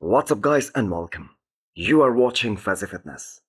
What's up guys and welcome. You are watching Fazi Fitness.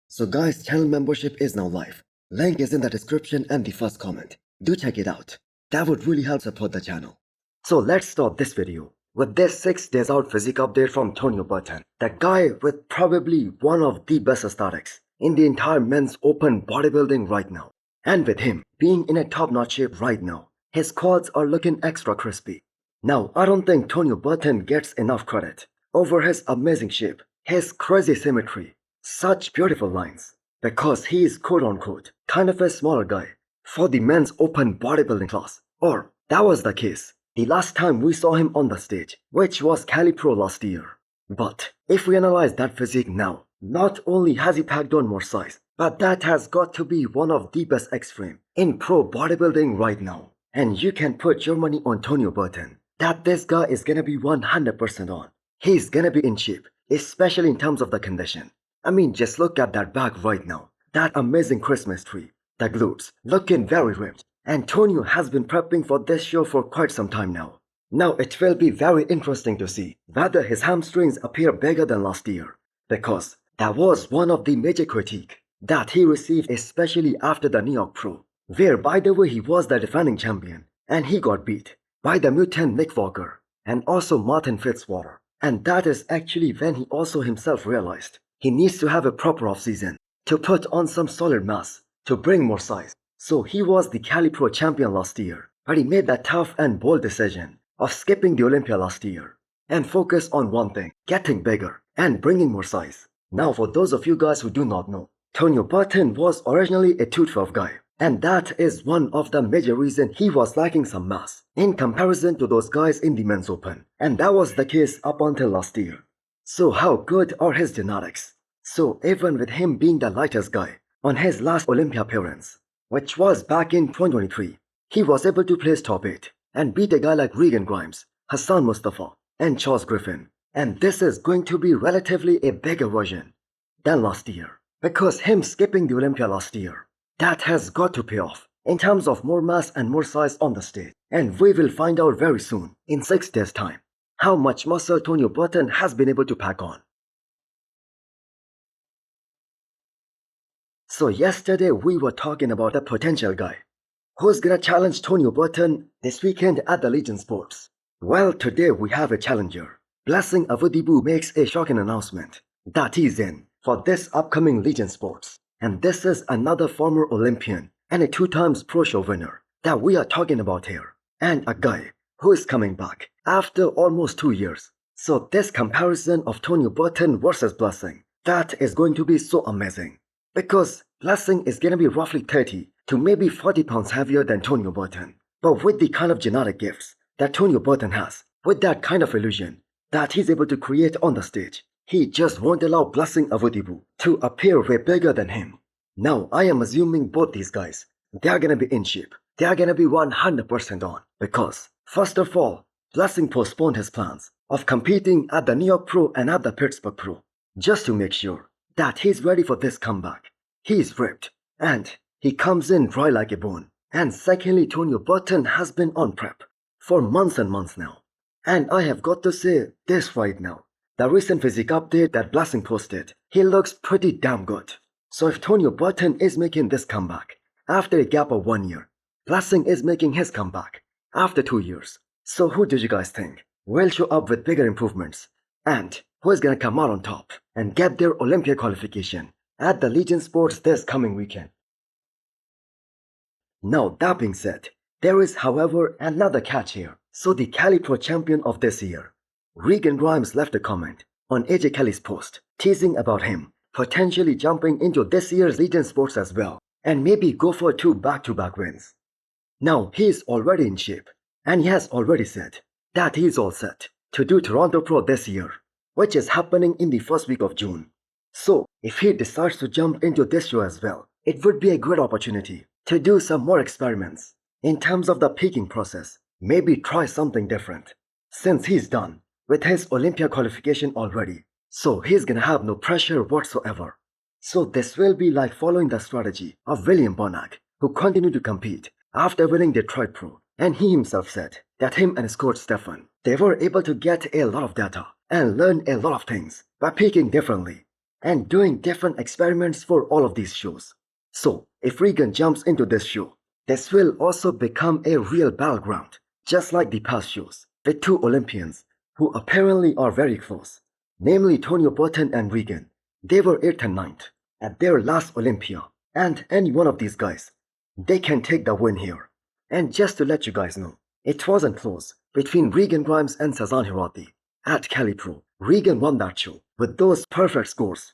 So guys, channel membership is now live. Link is in the description and the first comment. Do check it out. That would really help support the channel. So let's start this video with this 6 days out physique update from Tonio Burton. The guy with probably one of the best aesthetics in the entire men's open bodybuilding right now. And with him being in a top-notch shape right now, his quads are looking extra crispy. Now, I don't think Tonio Burton gets enough credit over his amazing shape, his crazy symmetry, such beautiful lines, because he is quote-unquote kind of a smaller guy for the men's open bodybuilding class. Or that was the case the last time we saw him on the stage, which was Cali Pro last year. But if we analyze that physique now, not only has he packed on more size, but that has got to be one of the best X-frame in pro bodybuilding right now. And you can put your money on Tonio Burton that this guy is gonna be 100% on. He's gonna be in shape, especially in terms of the condition. I mean, just look at that back right now. That amazing Christmas tree. The glutes looking very ripped. And Tonio has been prepping for this show for quite some time now. Now it will be very interesting to see whether his hamstrings appear bigger than last year. Because that was one of the major critique that he received, especially after the New York Pro, where by the way he was the defending champion and he got beat by the mutant Nick Walker and also Martin Fitzwater. And that is actually when he also himself realized he needs to have a proper off-season to put on some solid mass to bring more size. So he was the Cali Pro champion last year, but he made that tough and bold decision of skipping the Olympia last year and focus on one thing, getting bigger and bringing more size. Now for those of you guys who do not know, Tonio Burton was originally a 212 guy, and that is one of the major reasons he was lacking some mass in comparison to those guys in the men's open. And that was the case up until last year. So how good are his genetics? So even with him being the lightest guy on his last Olympia appearance, which was back in 2023, he was able to place top 8 and beat a guy like Regan Grimes, Hassan Mustafa and Charles Griffin. And this is going to be relatively a bigger version than last year, because him skipping the Olympia last year, that has got to pay off in terms of more mass and more size on the stage. And we will find out very soon, in 6 days time, how much muscle Tonio Burton has been able to pack on. So yesterday we were talking about a potential guy who's gonna challenge Tonio Burton this weekend at the Legion Sports. Well, today we have a challenger. Blessing Audiu makes a shocking announcement that he's in for this upcoming Legion Sports. And this is another former Olympian and a 2 times Pro Show winner that we are talking about here. And a guy who is coming back after almost 2 years. So this comparison of Tonio Burton versus Blessing, that is going to be so amazing. Because Blessing is going to be roughly 30 to maybe 40 pounds heavier than Tonio Burton. But with the kind of genetic gifts that Tonio Burton has, with that kind of illusion that he's able to create on the stage, he just won't allow Blessing Audiu to appear way bigger than him. Now, I am assuming both these guys, they are going to be in shape. They are going to be 100% on. Because, first of all, Blessing postponed his plans of competing at the New York Pro and at the Pittsburgh Pro, just to make sure that he's ready for this comeback. He's ripped, and he comes in dry like a bone. And secondly, Tonio Burton has been on prep for months and months now. And I have got to say this right now. The recent physique update that Blessing posted, he looks pretty damn good. So if Tonio Burton is making this comeback after a gap of 1 year, Blessing is making his comeback after 2 years. So who do you guys think will show up with bigger improvements? And who is gonna come out on top and get their Olympia qualification at the Legion Sports this coming weekend? Now that being said, there is however another catch here. So the Cali Pro champion of this year, Regan Grimes, left a comment on AJ Kelly's post teasing about him potentially jumping into this year's Legion Sports as well and maybe go for 2 back-to-back wins. Now he is already in shape and he has already said that he is all set to do Toronto Pro this year, which is happening in the first week of June. So if he decides to jump into this show as well, it would be a great opportunity to do some more experiments in terms of the peaking process, maybe try something different, since he's done with his Olympia qualification already. So he's gonna have no pressure whatsoever. So this will be like following the strategy of William Bonac, who continued to compete after winning Detroit Pro. And he himself said that him and his coach Stefan, they were able to get a lot of data and learn a lot of things by peaking differently and doing different experiments for all of these shows. So, if Regan jumps into this show, this will also become a real battleground, just like the past shows, with two Olympians who apparently are very close, namely Tonio and Regan. They were 8th and 9th at their last Olympia, and any one of these guys, they can take the win here. And just to let you guys know, it wasn't close between Regan Grimes and Sazan Hirati. At Cali Pro, Regan won that show with those perfect scores.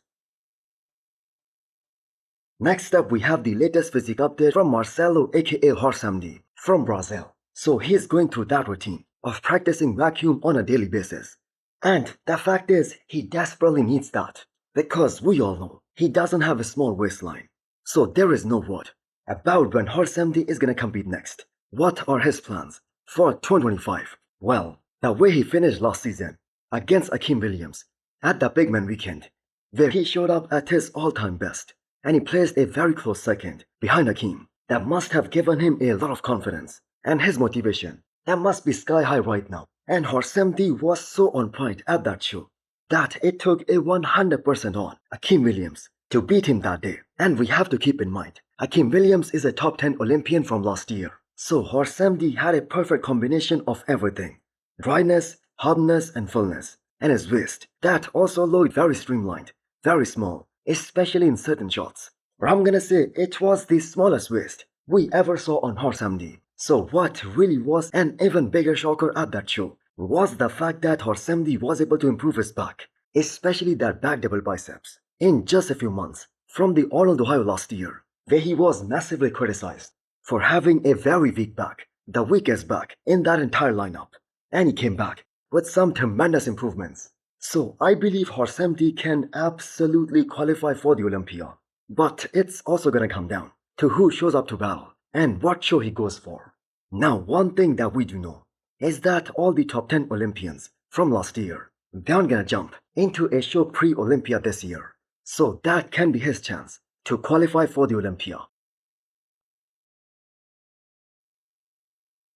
Next up, we have the latest physique update from Marcelo aka Hosstile from Brazil. So he's going through that routine of practicing vacuum on a daily basis. And the fact is, he desperately needs that, because we all know he doesn't have a small waistline. So there is no word about when Hosstile is gonna compete next. What are his plans for 2025? Well, the way he finished last season against Akeem Williams at the Big Man weekend, where he showed up at his all-time best, and he placed a very close second behind Akeem, that must have given him a lot of confidence, and his motivation, that must be sky high right now. And Hosstile was so on point at that show that it took a 100% on Akeem Williams to beat him that day. And we have to keep in mind, Akeem Williams is a top 10 Olympian from last year. So Hosstile had a perfect combination of everything: dryness, hardness, and fullness. And his waist, that also looked very streamlined, very small, especially in certain shots. But I'm gonna say it was the smallest waist we ever saw on Hosstile. So what really was an even bigger shocker at that show was the fact that Hosstile was able to improve his back, especially that back double biceps, in just a few months from the Arnold, Ohio last year, where he was massively criticized for having a very weak back, the weakest back in that entire lineup. And he came back with some tremendous improvements. So I believe Hosstile can absolutely qualify for the Olympia. But it's also gonna come down to who shows up to battle and what show he goes for. Now, one thing that we do know is that all the top 10 Olympians from last year, they aren't gonna jump into a show pre-Olympia this year. So that can be his chance to qualify for the Olympia.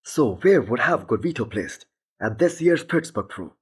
So where would have Goodvito placed at this year's Pittsburgh Pro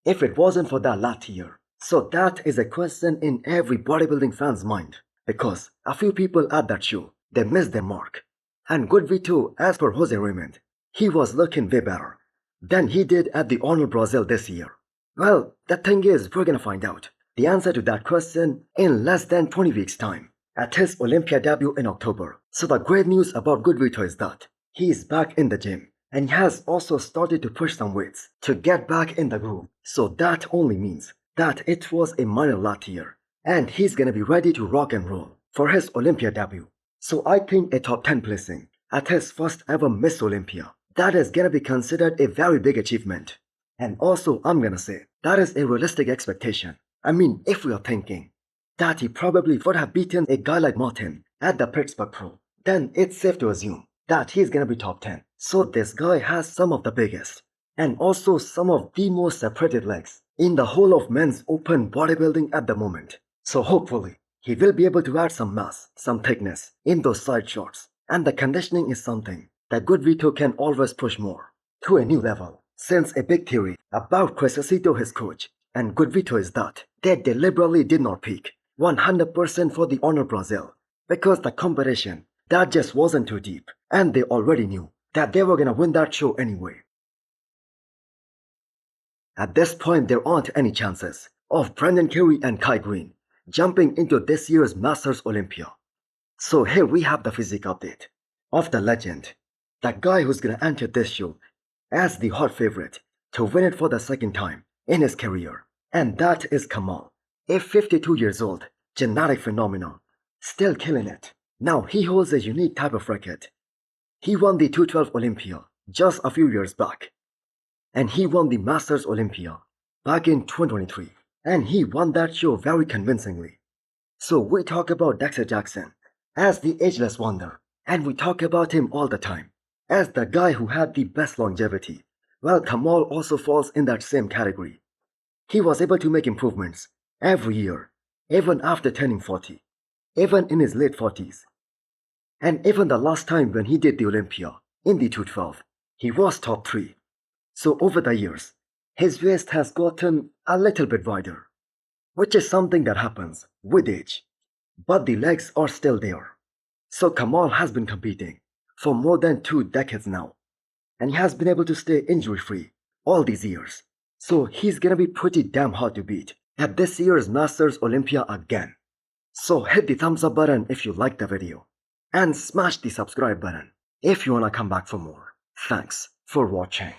if it wasn't for that lat year? So that is a question in every bodybuilding fan's mind, because a few people at that show, they missed their mark. And Goodvito, as per Jose Raymond, he was looking way better than he did at the Arnold Brazil this year. Well, the thing is, we're gonna find out the answer to that question in less than 20 weeks' time at his Olympia debut in October. So the great news about Goodvito is that he is back in the gym, and he has also started to push some weights to get back in the groove. So that only means that it was a minor lat year, and he's gonna be ready to rock and roll for his Olympia debut. So I think a top 10 placing at his first ever Miss Olympia, that is gonna be considered a very big achievement. And also, I'm gonna say, that is a realistic expectation. I mean, if we are thinking that he probably would have beaten a guy like Martin at the Pittsburgh Pro, then it's safe to assume that he's gonna be top 10. So this guy has some of the biggest and also some of the most separated legs in the whole of men's open bodybuilding at the moment. So hopefully, he will be able to add some mass, some thickness in those side shots. And the conditioning is something that Goodvito can always push more to a new level. Since a big theory about Chris Aceto, his coach, and Goodvito is that they deliberately did not peak 100% for the Arnold Brazil because the competition, that just wasn't too deep, and they already knew that they were gonna win that show anyway. At this point, there aren't any chances of Brendan Carey and Kai Green jumping into this year's Masters Olympia. So here we have the physique update of the legend, the guy who's gonna enter this show as the hot favorite to win it for the second time in his career. And that is Kamal, a 52 years old genetic phenomenon, still killing it. Now he holds a unique type of record. He won the 212 Olympia just a few years back, and he won the Masters Olympia back in 2023, and he won that show very convincingly. So we talk about Dexter Jackson as the ageless wonder, and we talk about him all the time as the guy who had the best longevity. Well, Kamal also falls in that same category. He was able to make improvements every year, even after turning 40, even in his late 40s. And even the last time when he did the Olympia in the 212, he was top 3. So over the years, his waist has gotten a little bit wider, which is something that happens with age. But the legs are still there. So Kamal has been competing for more than 2 decades now, and he has been able to stay injury-free all these years. So he's gonna be pretty damn hard to beat at this year's Masters Olympia again. So hit the thumbs up button if you liked the video, and smash the subscribe button if you wanna come back for more. Thanks for watching.